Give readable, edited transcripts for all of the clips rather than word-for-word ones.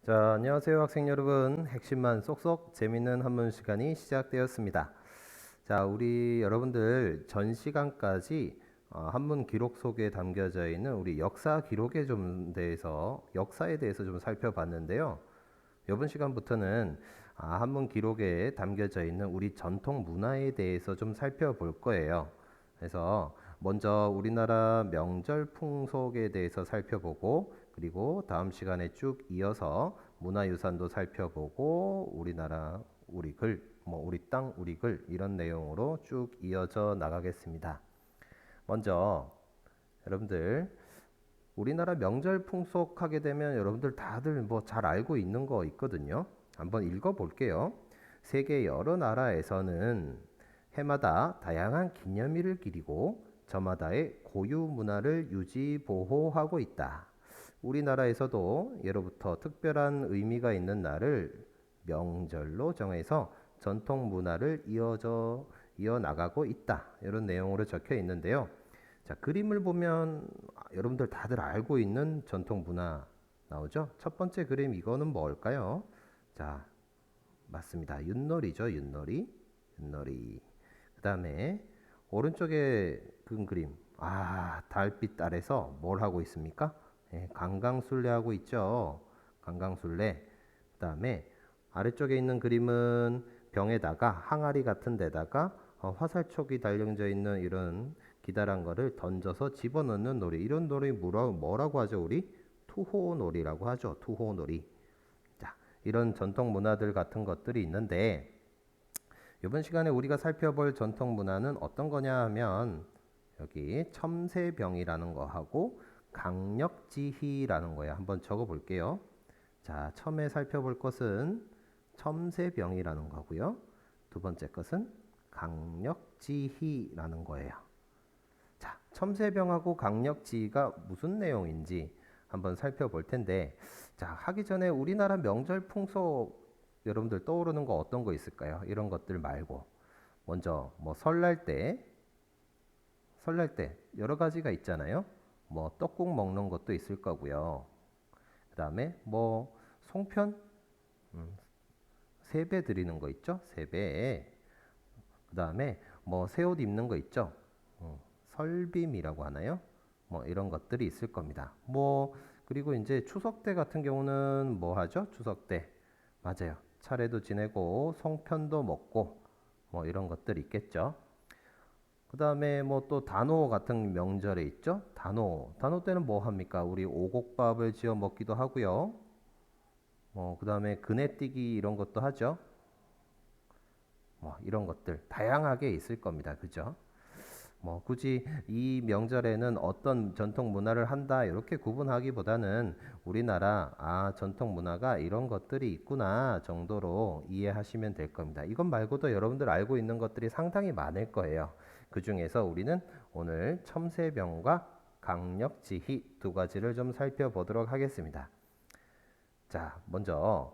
자, 안녕하세요 학생 여러분. 핵심만 쏙쏙 재밌는 한문 시간이 시작되었습니다. 자, 우리 여러분들 전 시간까지 한문 기록 속에 담겨져 있는 우리 역사 기록에 좀 대해서 역사에 대해서 좀 살펴봤는데요. 이번 시간부터는 한문 기록에 담겨져 있는 우리 전통 문화에 대해서 좀 살펴볼 거예요. 그래서 먼저 우리나라 명절 풍속에 대해서 살펴보고, 그리고 다음 시간에 쭉 이어서 문화유산도 살펴보고, 우리나라 우리 글, 우리 땅 우리 글 이런 내용으로 쭉 이어져 나가겠습니다. 먼저 여러분들 우리나라 명절 풍속 하게 되면 여러분들 다들 뭐 잘 알고 있는 거 있거든요. 한번 읽어 볼게요. 세계 여러 나라에서는 해마다 다양한 기념일을 기리고 저마다의 고유 문화를 유지 보호하고 있다. 우리나라에서도 예로부터 특별한 의미가 있는 날을 명절로 정해서 전통 문화를 이어나가고 있다. 이런 내용으로 적혀 있는데요. 자, 그림을 보면 여러분들 다들 알고 있는 전통 문화 나오죠? 첫 번째 그림 이거는 뭘까요? 자, 맞습니다. 윷놀이죠, 윷놀이. 윷놀이. 그 다음에 오른쪽에 그 그림. 달빛 아래서 뭘 하고 있습니까? 강강술래 하고 있죠. 강강술래. 그 다음에 아래쪽에 있는 그림은 병에다가 항아리 같은 데다가 화살촉이 달려져 있는 이런 기다란 거를 던져서 집어넣는 놀이. 이런 놀이 뭐라고 하죠? 우리 투호놀이라고 하죠. 투호놀이. 자, 이런 전통 문화들 같은 것들이 있는데 이번 시간에 우리가 살펴볼 전통 문화는 어떤 거냐 하면 여기 첨세병이라는 거하고 강력지희라는 거예요. 한번 적어 볼게요. 자, 처음에 살펴볼 것은 첨세병이라는 거고요. 두 번째 것은 강력지희라는 거예요. 자, 첨세병하고 강력지희가 무슨 내용인지 한번 살펴볼 텐데, 자, 하기 전에 우리나라 명절 풍속 여러분들 떠오르는 거 어떤 거 있을까요? 이런 것들 말고 먼저 뭐 설날 때 여러 가지가 있잖아요. 뭐 떡국 먹는 것도 있을 거고요. 그 다음에 뭐 송편, 세배 드리는 거 있죠? 세배. 그 다음에 뭐 새 옷 입는 거 있죠? 설빔이라고 하나요? 뭐 이런 것들이 있을 겁니다. 뭐 그리고 이제 추석 때 같은 경우는 뭐 하죠? 추석 때 맞아요. 차례도 지내고 송편도 먹고 뭐 이런 것들이 있겠죠. 그 다음에 뭐 또 단오 같은 명절에 있죠. 단오 때는 뭐 합니까? 우리 오곡밥을 지어 먹기도 하고요. 그 다음에 그네뛰기 이런 것도 하죠. 뭐 이런 것들 다양하게 있을 겁니다. 그죠? 뭐 굳이 이 명절에는 어떤 전통 문화를 한다 이렇게 구분하기보다는 우리나라 전통 문화가 이런 것들이 있구나 정도로 이해하시면 될 겁니다. 이것 말고도 여러분들 알고 있는 것들이 상당히 많을 거예요. 그 중에서 우리는 오늘 첨세병과 강력지희 두 가지를 좀 살펴보도록 하겠습니다. 자, 먼저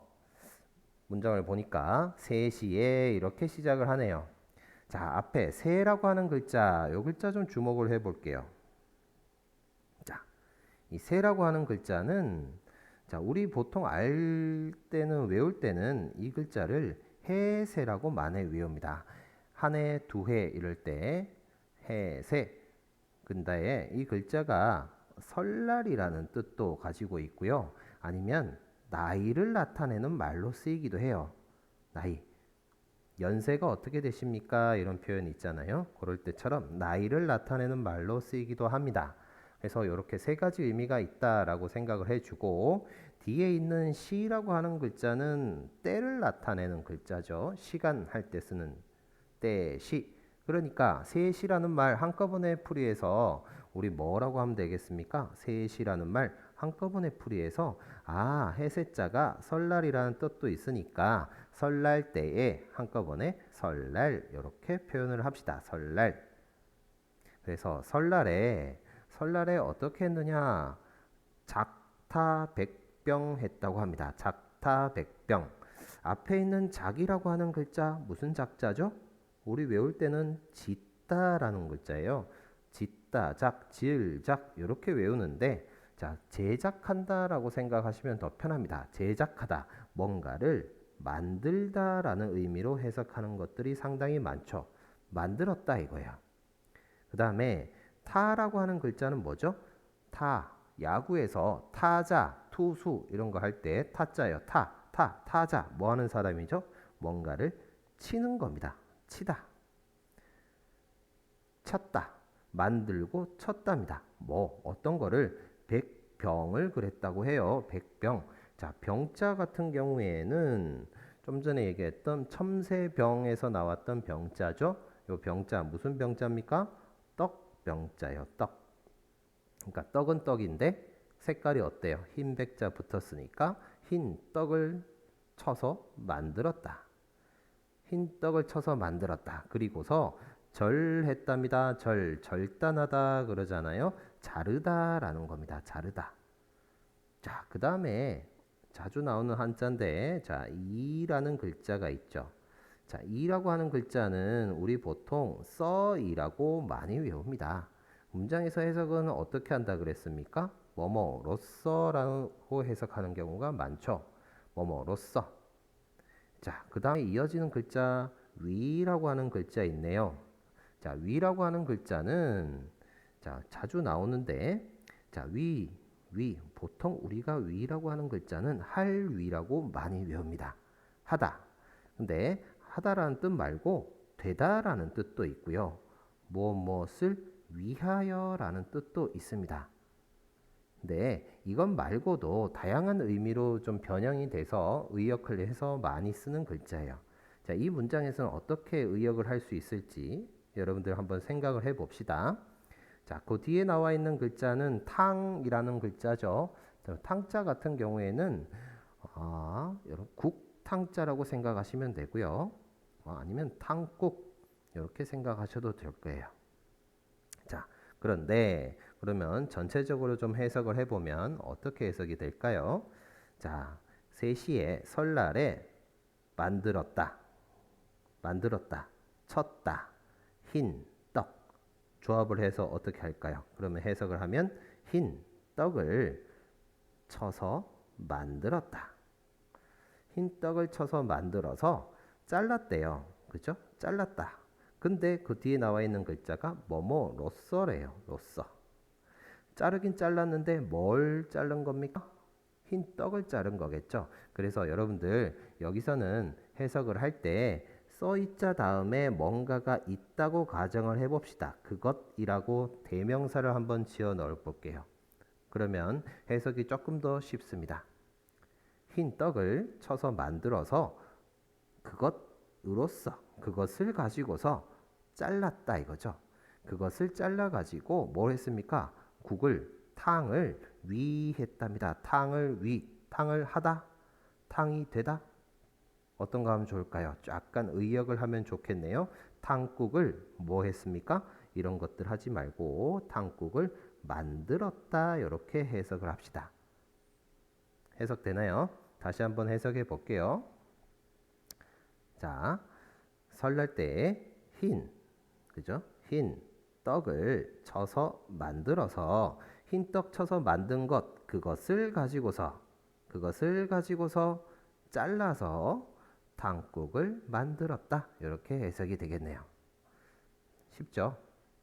문장을 보니까 3시에 이렇게 시작을 하네요. 자, 앞에 새라고 하는 글자, 이 글자 좀 주목을 해볼게요. 자, 이 새라고 하는 글자는 자, 우리 보통 외울 때는 이 글자를 해새라고 만에 외웁니다. 한 해, 두 해 이럴 때 해새. 근데 이 글자가 설날이라는 뜻도 가지고 있고요. 아니면 나이를 나타내는 말로 쓰이기도 해요. 나이. 연세가 어떻게 되십니까? 이런 표현 있잖아요. 그럴 때처럼 나이를 나타내는 말로 쓰이기도 합니다. 그래서 이렇게 세 가지 의미가 있다라고 생각을 해주고 뒤에 있는 시라고 하는 글자는 때를 나타내는 글자죠. 시간 할 때 쓰는 때, 시. 그러니까 세시라는 말 한꺼번에 풀이해서 우리 뭐라고 하면 되겠습니까? 세시라는 말 한꺼번에 풀이해서 해세자가 설날이라는 뜻도 있으니까 설날 때에 한꺼번에 설날 이렇게 표현을 합시다. 설날. 그래서 설날에 어떻게 했느냐? 작타백병 했다고 합니다. 작타백병. 앞에 있는 작이라고 하는 글자 무슨 작자죠? 우리 외울 때는 짓다라는 글자예요. 짓다, 작, 지을, 작 이렇게 외우는데 자, 제작한다라고 생각하시면 더 편합니다. 제작하다, 뭔가를 만들다라는 의미로 해석하는 것들이 상당히 많죠. 만들었다 이거야. 그 다음에 타라고 하는 글자는 뭐죠? 타, 야구에서 타자, 투수 이런 거 할 때 타자예요. 타자 뭐 하는 사람이죠? 뭔가를 치는 겁니다. 치다, 쳤다, 만들고 쳤답니다. 뭐 어떤 거를 백병을 그랬다고 해요. 백병. 자, 병자 같은 경우에는 좀 전에 얘기했던 첨세병에서 나왔던 병자죠. 요 병자 무슨 병자입니까? 떡병자요. 떡. 그러니까 떡은 떡인데 색깔이 어때요? 흰 백자 붙었으니까 흰 떡을 쳐서 만들었다. 흰 떡을 쳐서 만들었다. 그리고서 절했답니다. 절단하다 그러잖아요. 자르다라는 겁니다. 자르다. 자, 그 다음에 자주 나오는 한자인데, 자, 이라는 글자가 있죠. 자, 이라고 하는 글자는 우리 보통 써이라고 많이 외웁니다. 문장에서 해석은 어떻게 한다 그랬습니까? 뭐뭐로써라고 해석하는 경우가 많죠. 뭐뭐로써. 자, 그 다음에 이어지는 글자 위라고 하는 글자 있네요. 자, 위라고 하는 글자는 자, 자주 나오는데 자, 보통 우리가 위라고 하는 글자는 할 위라고 많이 외웁니다. 하다. 근데 하다라는 뜻 말고 되다라는 뜻도 있고요. 무엇을 위하여라는 뜻도 있습니다. 네, 이건 말고도 다양한 의미로 좀 변형이 돼서 의역을 해서 많이 쓰는 글자예요. 자, 이 문장에서는 어떻게 의역을 할 수 있을지 여러분들 한번 생각을 해 봅시다. 자, 그 뒤에 나와 있는 글자는 탕이라는 글자죠. 탕자 같은 경우에는 여러분 국탕자라고 생각하시면 되고요. 아니면 탕국 이렇게 생각하셔도 될 거예요. 자, 그런데 그러면 전체적으로 좀 해석을 해보면 어떻게 해석이 될까요? 자, 3시에 설날에 만들었다, 쳤다, 흰 떡 조합을 해서 어떻게 할까요? 그러면 해석을 하면 흰 떡을 쳐서 만들었다. 흰 떡을 쳐서 만들어서 잘랐대요. 그죠? 잘랐다. 근데 그 뒤에 나와 있는 글자가 뭐뭐로써래요. 로써. 자르긴 잘랐는데 뭘 자른 겁니까? 흰 떡을 자른 거겠죠. 그래서 여러분들 여기서는 해석을 할 때 써있자 다음에 뭔가가 있다고 가정을 해봅시다. 그것이라고 대명사를 한번 지어 넣어 볼게요. 그러면 해석이 조금 더 쉽습니다. 흰 떡을 쳐서 만들어서 그것으로써 그것을 가지고서 잘랐다 이거죠. 그것을 잘라 가지고 뭘 했습니까? 탕을 위했답니다. 탕을 하다, 탕이 되다. 어떤 거 하면 좋을까요? 약간 의역을 하면 좋겠네요. 탕국을 뭐 했습니까? 이런 것들 하지 말고 탕국을 만들었다. 이렇게 해석을 합시다. 해석되나요? 다시 한번 해석해 볼게요. 자, 설날 때 그죠? 흰 떡을 쳐서 만들어서 흰 떡 쳐서 만든 것 그것을 가지고서 잘라서 탕국을 만들었다. 이렇게 해석이 되겠네요. 쉽죠?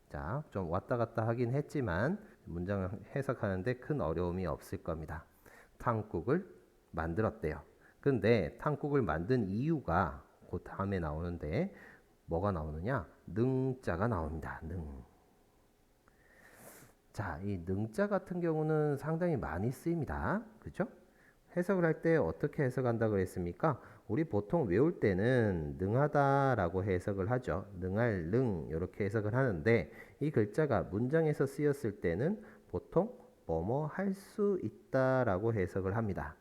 자, 좀 왔다 갔다 하긴 했지만 문장을 해석하는데 큰 어려움이 없을 겁니다. 탕국을 만들었대요. 근데 탕국을 만든 이유가 그 다음에 나오는데 뭐가 나오느냐? 능자가 나옵니다. 능. 자, 이 능자 같은 경우는 상당히 많이 쓰입니다. 그죠? 해석을 할 때 어떻게 해석한다고 했습니까? 우리 보통 외울 때는 능하다라고 해석을 하죠. 능할 능 이렇게 해석을 하는데 이 글자가 문장에서 쓰였을 때는 보통 뭐뭐 할 수 있다라고 해석을 합니다.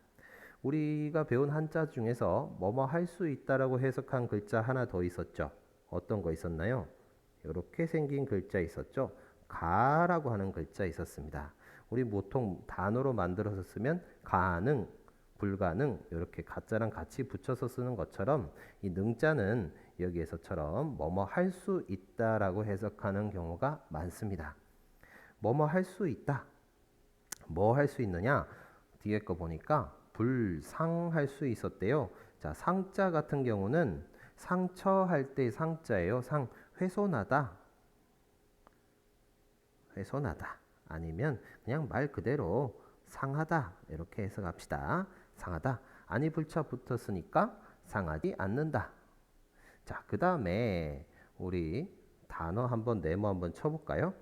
우리가 배운 한자 중에서 뭐뭐 할 수 있다라고 해석한 글자 하나 더 있었죠. 어떤 거 있었나요? 이렇게 생긴 글자 있었죠. 가라고 하는 글자 있었습니다. 우리 보통 단어로 만들어서 쓰면 가능, 불가능 이렇게 가짜랑 같이 붙여서 쓰는 것처럼 이 능자는 여기에서처럼 뭐뭐 할 수 있다라고 해석하는 경우가 많습니다. 뭐뭐 할 수 있다. 뭐 할 수 있느냐? 뒤에 거 보니까 불상할 수 있었대요. 자, 상자 같은 경우는 상처할 때 상자예요. 훼손하다. 훼손하다. 아니면 그냥 말 그대로 상하다. 이렇게 해석합시다. 상하다. 아니 불자 붙었으니까 상하지 않는다. 자, 그 다음에 우리 단어 한번 네모 한번 쳐볼까요?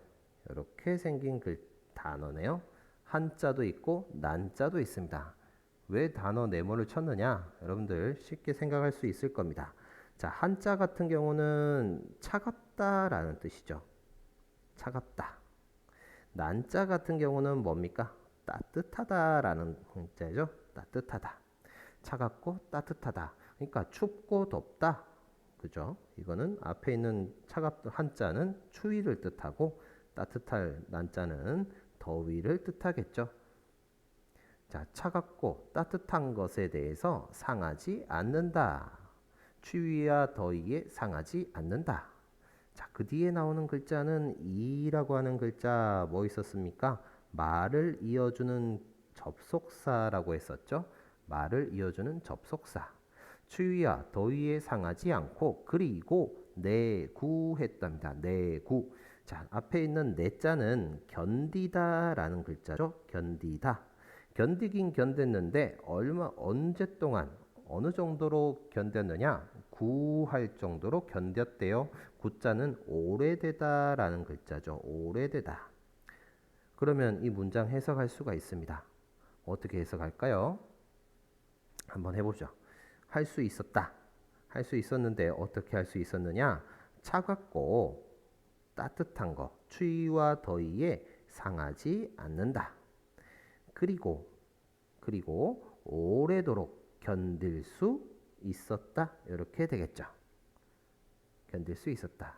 이렇게 생긴 단어네요. 한자도 있고 난자도 있습니다. 왜 단어 네모를 쳤느냐? 여러분들 쉽게 생각할 수 있을 겁니다. 자, 한자 같은 경우는 차갑다라는 뜻이죠. 차갑다. 난자 같은 경우는 뭡니까? 따뜻하다라는 문자죠. 따뜻하다. 차갑고 따뜻하다. 그러니까 춥고 덥다. 그죠? 이거는 앞에 있는 한자는 추위를 뜻하고 따뜻할 난자는 더위를 뜻하겠죠. 자, 차갑고 따뜻한 것에 대해서 상하지 않는다. 추위와 더위에 상하지 않는다. 자, 그 뒤에 나오는 글자는 이라고 하는 글자 뭐 있었습니까? 말을 이어주는 접속사라고 했었죠. 말을 이어주는 접속사. 추위와 더위에 상하지 않고 그리고 내구했답니다. 내구. 자, 앞에 있는 내자는 견디다라는 글자죠. 견디다. 견디긴 견뎠는데 언제 동안 어느 정도로 견뎠느냐? 구할 정도로 견뎠대요. 구자는 오래되다라는 글자죠. 오래되다. 그러면 이 문장 해석할 수가 있습니다. 어떻게 해석할까요? 한번 해보죠. 할 수 있었다. 할 수 있었는데 어떻게 할 수 있었느냐? 차갑고 따뜻한 거, 추위와 더위에 상하지 않는다. 그리고 오래도록 견딜 수 있었다. 이렇게 되겠죠. 견딜 수 있었다.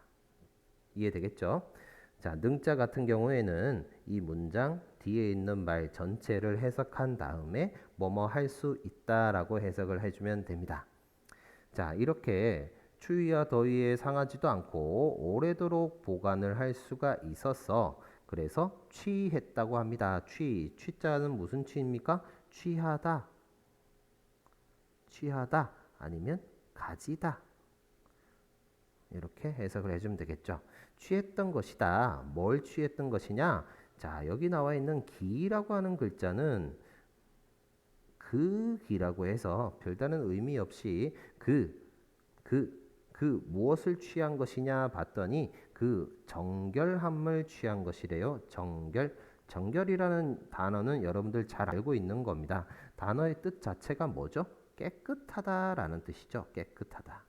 이해되겠죠? 자, 능자 같은 경우에는 이 문장 뒤에 있는 말 전체를 해석한 다음에 뭐뭐 할 수 있다라고 해석을 해주면 됩니다. 자, 이렇게 추위와 더위에 상하지도 않고 오래도록 보관을 할 수가 있었어. 그래서 취했다고 합니다. 취자는 무슨 취입니까? 취하다. 취하다 아니면 가지다. 이렇게 해석을 해주면 되겠죠. 취했던 것이다. 뭘 취했던 것이냐? 자, 여기 나와 있는 기라고 하는 글자는 그 기라고 해서 별다른 의미 없이 무엇을 취한 것이냐 봤더니 그 정결함을 취한 것이래요. 정결이라는 단어는 여러분들 잘 알고 있는 겁니다. 단어의 뜻 자체가 뭐죠? 깨끗하다라는 뜻이죠. 깨끗하다.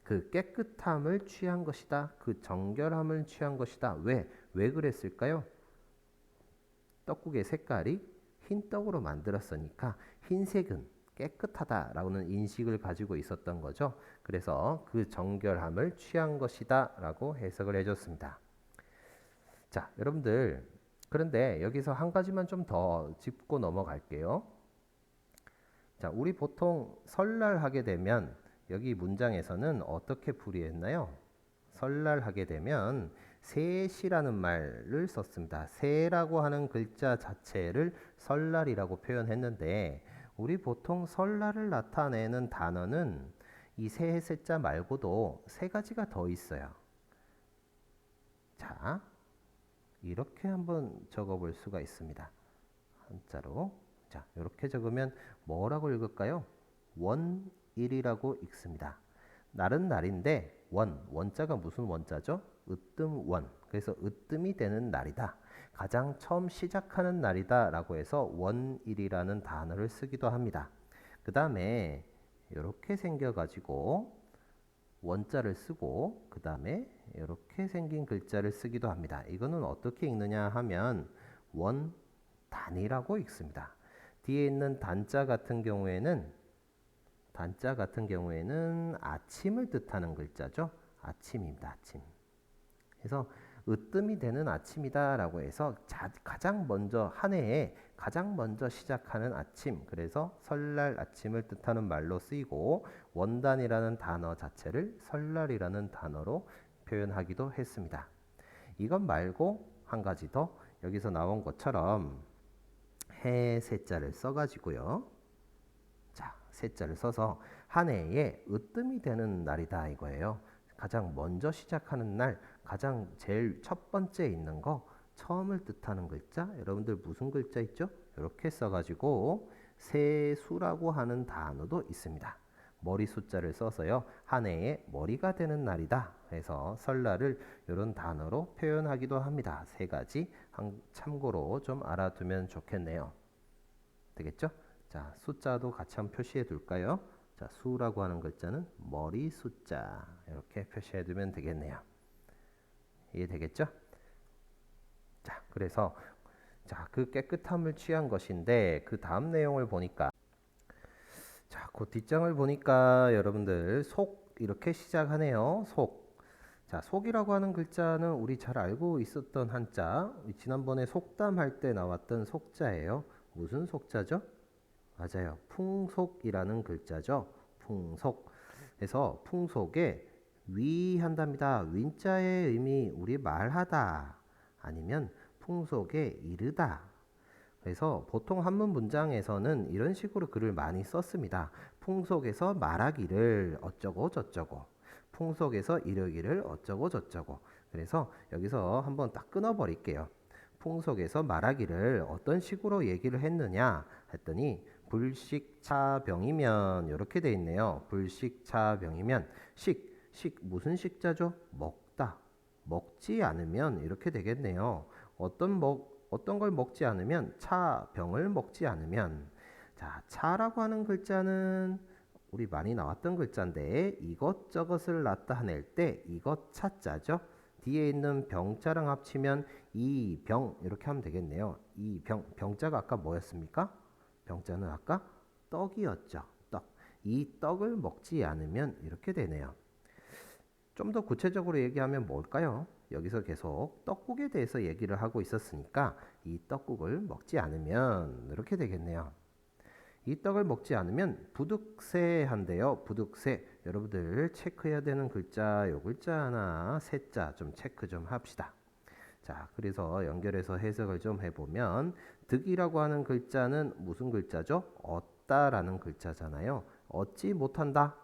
그 깨끗함을 취한 것이다. 그 정결함을 취한 것이다. 왜 그랬을까요? 떡국의 색깔이 흰 떡으로 만들었으니까 흰색은 깨끗하다라는 인식을 가지고 있었던 거죠. 그래서 그 정결함을 취한 것이다 라고 해석을 해줬습니다. 자, 여러분들 그런데 여기서 한 가지만 좀 더 짚고 넘어갈게요. 자, 우리 보통 설날 하게 되면 여기 문장에서는 어떻게 풀이했나요? 설날 하게 되면 새시라는 말을 썼습니다. 새라고 하는 글자 자체를 설날이라고 표현했는데 우리 보통 설날을 나타내는 단어는 이 새, 새자 말고도 세 가지가 더 있어요. 자, 이렇게 한번 적어볼 수가 있습니다. 한자로. 자, 이렇게 적으면 뭐라고 읽을까요? 원일이라고 읽습니다. 날은 날인데 원자가 무슨 원자죠? 으뜸원. 그래서 으뜸이 되는 날이다. 가장 처음 시작하는 날이다 라고 해서 원일이라는 단어를 쓰기도 합니다. 그 다음에 이렇게 생겨가지고 원자를 쓰고 그 다음에 이렇게 생긴 글자를 쓰기도 합니다. 이거는 어떻게 읽느냐 하면 원단이라고 읽습니다. 뒤에 있는 단자 같은 경우에는 아침을 뜻하는 글자죠. 아침입니다. 아침. 그래서 으뜸이 되는 아침이다 라고 해서 가장 먼저 한 해에 가장 먼저 시작하는 아침, 그래서 설날 아침을 뜻하는 말로 쓰이고 원단이라는 단어 자체를 설날이라는 단어로 표현하기도 했습니다. 이것 말고 한 가지 더, 여기서 나온 것처럼 해 세자를 써가지고요. 자, 세자를 써서 한 해에 으뜸이 되는 날이다 이거예요. 가장 먼저 시작하는 날, 가장 제일 첫 번째 있는 거, 처음을 뜻하는 글자, 여러분들 무슨 글자 있죠? 이렇게 써가지고 세수라고 하는 단어도 있습니다. 머리 숫자를 써서요, 한 해에 머리가 되는 날이다 해서 설날을 이런 단어로 표현하기도 합니다. 세 가지 참고로 좀 알아두면 좋겠네요. 되겠죠? 자, 숫자도 같이 한번 표시해 둘까요? 자, 수라고 하는 글자는 머리 숫자 이렇게 표시해 두면 되겠네요. 이해되겠죠? 자, 그래서 자, 그 깨끗함을 취한 것인데 그 다음 내용을 보니까 자, 그 뒷장을 보니까 여러분들 속 이렇게 시작하네요. 속. 자, 속이라고 하는 글자는 우리 잘 알고 있었던 한자. 지난번에 속담할 때 나왔던 속자예요. 무슨 속자죠? 맞아요. 풍속이라는 글자죠. 풍속. 그래서 풍속에 위 한답니다. 윈자의 의미 우리 말하다 아니면 풍속에 이르다. 그래서 보통 한문 문장에서는 이런 식으로 글을 많이 썼습니다. 풍속에서 말하기를 어쩌고 저쩌고, 풍속에서 이르기를 어쩌고 저쩌고. 그래서 여기서 한번 딱 끊어버릴게요. 풍속에서 말하기를 어떤 식으로 얘기를 했느냐 했더니 불식차병이면 이렇게 돼 있네요. 불식차병이면 식 무슨 식자죠? 먹다. 먹지 않으면 이렇게 되겠네요. 어떤 걸 먹지 않으면 병을 먹지 않으면 자, 차라고 하는 글자는 우리 많이 나왔던 글자인데 이것저것을 나타낼 때 이것 차자죠. 뒤에 있는 병자랑 합치면 이병 이렇게 하면 되겠네요. 병자가 아까 뭐였습니까? 병자는 아까 떡이었죠. 떡. 이 떡을 먹지 않으면 이렇게 되네요. 좀 더 구체적으로 얘기하면 뭘까요? 여기서 계속 떡국에 대해서 얘기를 하고 있었으니까 이 떡국을 먹지 않으면 이렇게 되겠네요. 이 떡을 먹지 않으면 부득세한데요. 부득세. 여러분들 체크해야 되는 글자, 요 글자 하나, 세자 좀 체크 좀 합시다. 자, 그래서 연결해서 해석을 좀 해보면 득이라고 하는 글자는 무슨 글자죠? 얻다라는 글자잖아요. 얻지 못한다.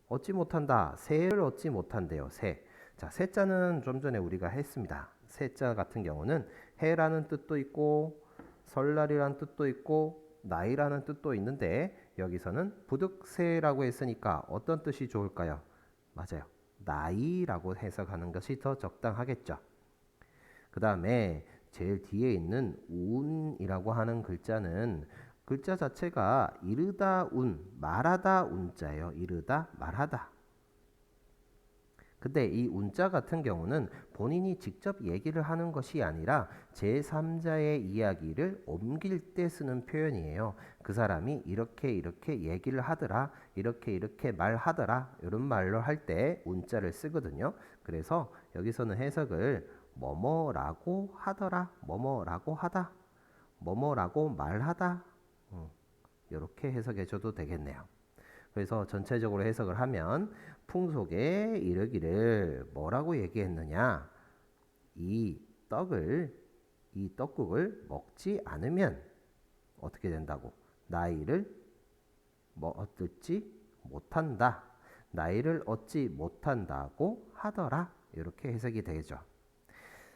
얻지 못한다. 새를 얻지 못한대요. 새. 자, 새자는 좀 전에 우리가 했습니다. 새자 같은 경우는 해라는 뜻도 있고 설날이라는 뜻도 있고 나이라는 뜻도 있는데 여기서는 부득세라고 했으니까 어떤 뜻이 좋을까요? 맞아요. 나이라고 해석하는 것이 더 적당하겠죠. 그 다음에 제일 뒤에 있는 운이라고 하는 글자는 글자 자체가 이르다 운, 말하다 운자예요. 이르다, 말하다. 근데 이 운자 같은 경우는 본인이 직접 얘기를 하는 것이 아니라 제3자의 이야기를 옮길 때 쓰는 표현이에요. 그 사람이 이렇게 얘기를 하더라, 이렇게 말하더라, 이런 말로 할 때 운자를 쓰거든요. 그래서 여기서는 해석을 뭐뭐라고 하더라, 뭐뭐라고 하다, 뭐뭐라고 말하다, 이렇게 해석해 줘도 되겠네요. 그래서 전체적으로 해석을 하면 풍속에 이르기를 뭐라고 얘기했느냐? 이 떡국을 먹지 않으면 어떻게 된다고? 나이를 얻지 못한다. 나이를 얻지 못한다고 하더라. 이렇게 해석이 되죠.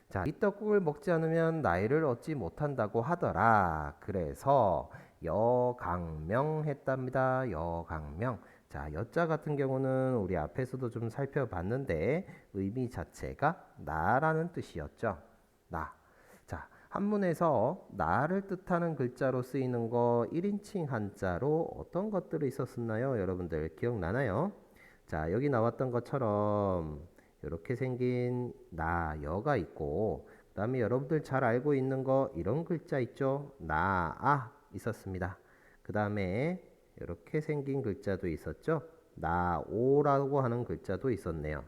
자, 이 떡국을 먹지 않으면 나이를 얻지 못한다고 하더라. 그래서 여강명 했답니다. 여강명. 자, 여자 같은 경우는 우리 앞에서도 좀 살펴봤는데 의미 자체가 나라는 뜻이었죠. 나. 자, 한문에서 나를 뜻하는 글자로 쓰이는 거 1인칭 한자로 어떤 것들이 있었나요? 여러분들 기억나나요? 자, 여기 나왔던 것처럼 이렇게 생긴 여가 있고 그 다음에 여러분들 잘 알고 있는 거 이런 글자 있죠? 있었습니다. 그 다음에 이렇게 생긴 글자도 있었죠? 나오라고 하는 글자도 있었네요.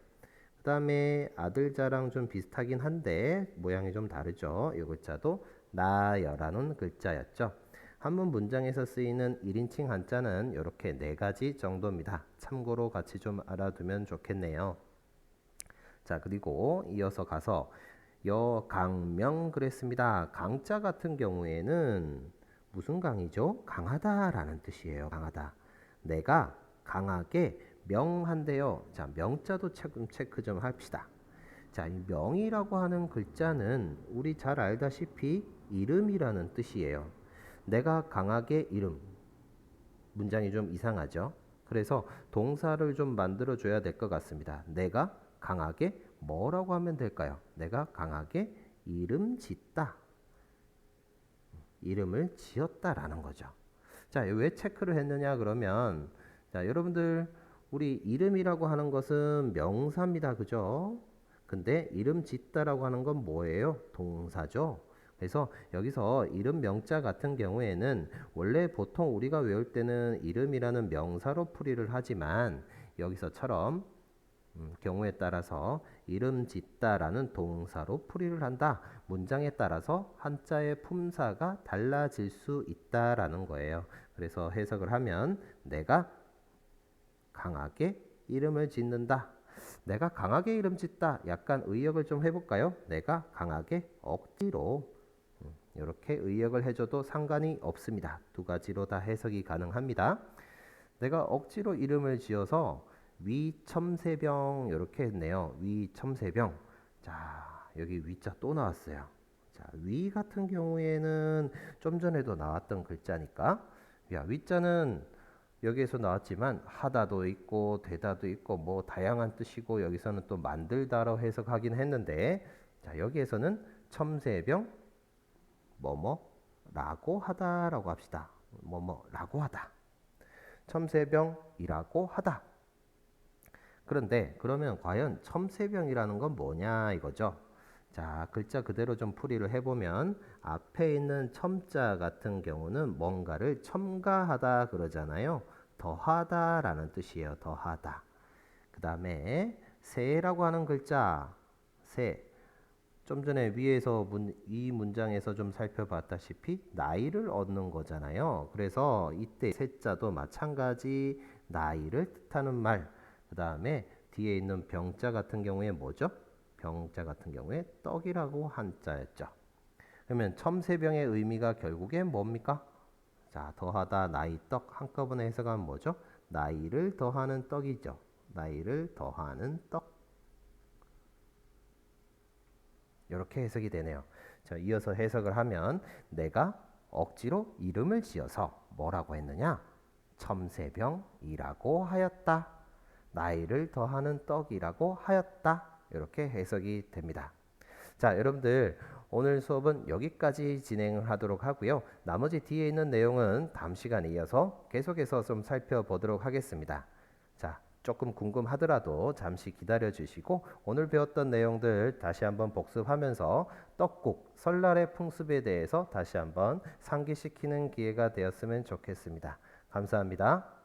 그 다음에 아들자랑 좀 비슷하긴 한데 모양이 좀 다르죠? 이 글자도 나여라는 글자였죠. 한문 문장에서 쓰이는 1인칭 한자는 이렇게 4가지 정도입니다. 참고로 같이 좀 알아두면 좋겠네요. 자, 그리고 이어서 가서 여강명 그랬습니다. 강자 같은 경우에는 무슨 강이죠? 강하다라는 뜻이에요. 강하다. 내가 강하게 명한데요. 자, 명자도 체크 좀 합시다. 자, 이 명이라고 하는 글자는 우리 잘 알다시피 이름이라는 뜻이에요. 내가 강하게 이름. 문장이 좀 이상하죠? 그래서 동사를 좀 만들어 줘야 될 것 같습니다. 내가 강하게 뭐라고 하면 될까요? 내가 강하게 이름 짓다. 이름을 지었다라는 거죠. 자, 왜 체크를 했느냐 그러면 자, 여러분들 우리 이름이라고 하는 것은 명사입니다. 그죠? 근데 이름 짓다라고 하는 건 뭐예요? 동사죠. 그래서 여기서 이름 명자 같은 경우에는 원래 보통 우리가 외울 때는 이름이라는 명사로 풀이를 하지만 여기서처럼 경우에 따라서 이름 짓다라는 동사로 풀이를 한다. 문장에 따라서 한자의 품사가 달라질 수 있다라는 거예요. 그래서 해석을 하면 내가 강하게 이름을 짓는다. 내가 강하게 이름 짓다. 약간 의역을 좀 해볼까요? 내가 강하게 억지로 이렇게 의역을 해줘도 상관이 없습니다. 두 가지로 다 해석이 가능합니다. 내가 억지로 이름을 지어서 위첨세병 이렇게 했네요. 위첨세병. 자, 여기 위자 또 나왔어요. 자, 위 같은 경우에는 좀 전에도 나왔던 글자니까 야, 위자는 여기에서 나왔지만 하다도 있고 되다도 있고 뭐 다양한 뜻이고 여기서는 또 만들다로 해석하긴 했는데 자, 여기에서는 첨세병 뭐뭐라고 하다라고 합시다. 뭐뭐라고 하다. 첨세병이라고 하다. 그런데 그러면 과연 첨세병이라는 건 뭐냐 이거죠. 자, 글자 그대로 좀 풀이를 해보면 앞에 있는 첨자 같은 경우는 뭔가를 첨가하다 그러잖아요. 더하다라는 뜻이에요. 더하다. 그 다음에 세라고 하는 글자 세. 좀 전에 위에서 이 문장에서 좀 살펴봤다시피 나이를 얻는 거잖아요. 그래서 이때 세자도 마찬가지 나이를 뜻하는 말. 그 다음에 뒤에 있는 병자 같은 경우에 뭐죠? 병자 같은 경우에 떡이라고 한자였죠. 그러면 첨세병의 의미가 결국엔 뭡니까? 자, 더하다, 나이, 떡 한꺼번에 해석하면 뭐죠? 나이를 더하는 떡이죠. 나이를 더하는 떡. 이렇게 해석이 되네요. 자, 이어서 해석을 하면 내가 억지로 이름을 지어서 뭐라고 했느냐? 첨세병이라고 하였다. 나이를 더하는 떡이라고 하였다. 이렇게 해석이 됩니다. 자, 여러분들 오늘 수업은 여기까지 진행을 하도록 하고요. 나머지 뒤에 있는 내용은 다음 시간에 이어서 계속해서 좀 살펴보도록 하겠습니다. 자, 조금 궁금하더라도 잠시 기다려 주시고 오늘 배웠던 내용들 다시 한번 복습하면서 떡국, 설날의 풍습에 대해서 다시 한번 상기시키는 기회가 되었으면 좋겠습니다. 감사합니다.